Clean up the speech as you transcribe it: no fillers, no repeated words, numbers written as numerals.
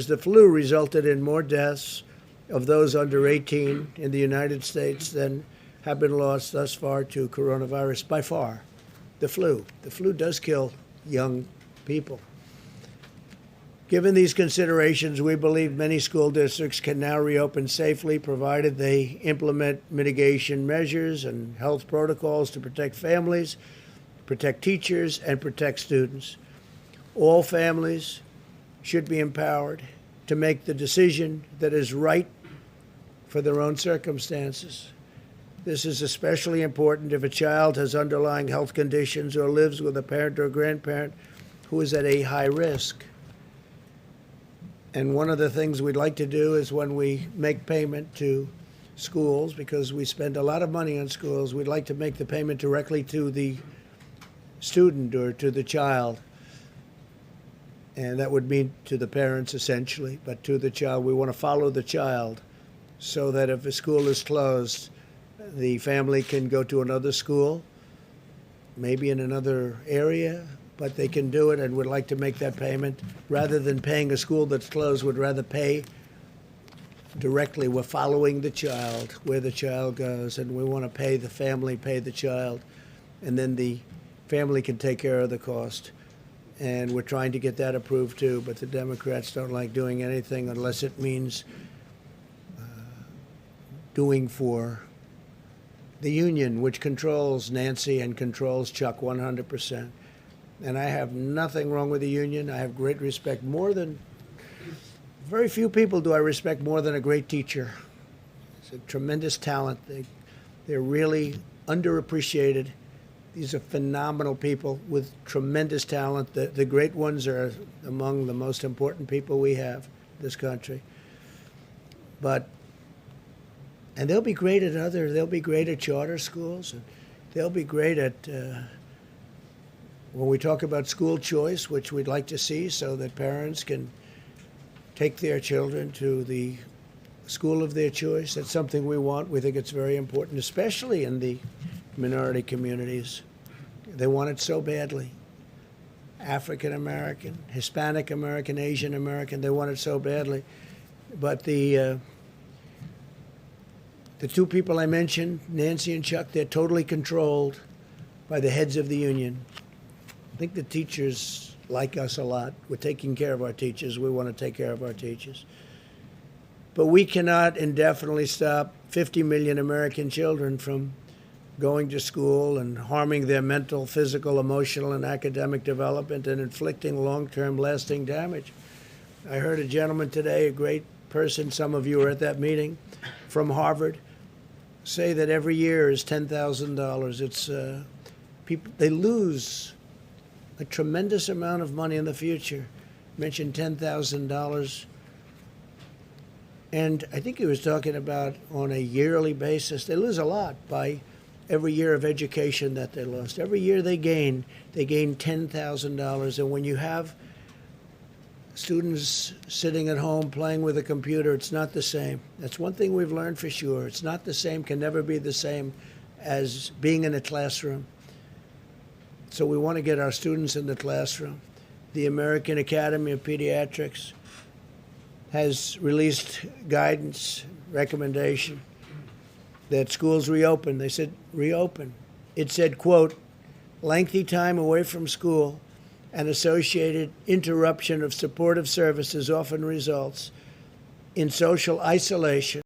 The flu resulted in more deaths of those under 18 in the United States than have been lost thus far to coronavirus by far. The flu. The flu does kill young people. Given these considerations, we believe many school districts can now reopen safely, provided they implement mitigation measures and health protocols to protect families, protect teachers, and protect students. All families should be empowered to make the decision that is right for their own circumstances. This is especially important if a child has underlying health conditions or lives with a parent or grandparent who is at a high risk. And one of the things we'd like to do is when we make payment to schools, because we spend a lot of money on schools, we'd like to make the payment directly to the student or to the child. And that would mean to the parents essentially, but to the child. We want to follow the child so that if a school is closed, the family can go to another school, maybe in another area, but they can do it and would like to make that payment. Rather than paying a school that's closed, would rather pay directly. We're following the child, where the child goes, and we want to pay the family, pay the child, and then the family can take care of the cost. And we're trying to get that approved too, but the Democrats don't like doing anything unless it means doing for the union, which controls Nancy and controls Chuck 100%. And I have nothing wrong with the union. I have great respect, very few people do I respect more than a great teacher. It's a tremendous talent. They're really underappreciated. These are phenomenal people with tremendous talent. The great ones are among the most important people we have in this country. And they'll be great they'll be great at charter schools, and they'll be great at, when we talk about school choice, which we'd like to see so that parents can take their children to the school of their choice. That's something we want. We think it's very important, especially in the minority communities. They want it so badly. African American, Hispanic American, Asian American, they want it so badly. But the two people I mentioned, Nancy and Chuck, they're totally controlled by the heads of the union. I think the teachers like us a lot. We're taking care of our teachers. We want to take care of our teachers. But we cannot indefinitely stop 50 million American children from going to school and harming their mental, physical, emotional, and academic development and inflicting long-term lasting damage. I heard a gentleman today, a great person, some of you were at that meeting, from Harvard, say that every year is $10,000. It's people, they lose a tremendous amount of money in the future. Mentioned $10,000. And I think he was talking about on a yearly basis. They lose a lot by every year of education that they lost. Every year they gain $10,000. And when you have students sitting at home playing with a computer, it's not the same. That's one thing we've learned for sure. It's not the same, can never be the same as being in a classroom. So we want to get our students in the classroom. The American Academy of Pediatrics has released guidance, recommendation that schools reopen. They said reopen. It said, quote, lengthy time away from school and associated interruption of supportive services often results in social isolation